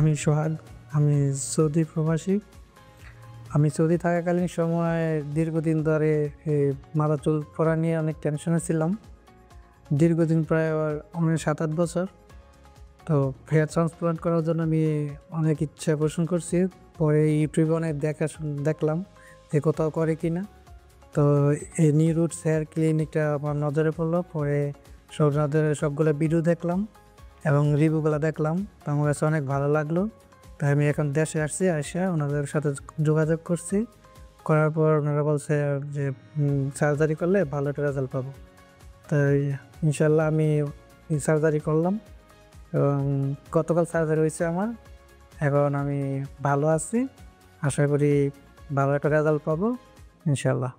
আমি সোহাগ। আমি সৌদি প্রবাসী। আমি সৌদি থাকাকালীন সময় দীর্ঘদিন ধরে মাথা চুল পড়া নিয়ে অনেক টেনশনে ছিলাম। দীর্ঘদিন প্রায় 7-8 বছর। তো হেয়ার ট্রান্সপ্লান্ট করার জন্য আমি অনেক ইচ্ছা পোষণ করছি। পরে ইউটিউবে অনেক দেখলাম যে কোথাও করে কিনা। তো এই নিউ রুটস হেয়ার ক্লিনিকটা আমার নজরে পড়লো। পরে সবগুলো ভিডিও দেখলাম এবং রিভিউগুলো দেখলাম। তো আমার কাছে অনেক ভালো লাগলো। তাই আমি এখন দেশে আসছি, এসে ওনাদের সাথে যোগাযোগ করছি। করার পর ওনারা বলছে যে সার্জারি করলে ভালো একটা রেজাল্ট পাবো। তাই ইনশাল্লাহ আমি সার্জারি করলাম এবং গতকাল সার্জারি হয়েছে আমার। এখন আমি ভালো আছি, আশা করি ভালো একটা রেজাল্ট পাবো ইনশাল্লাহ।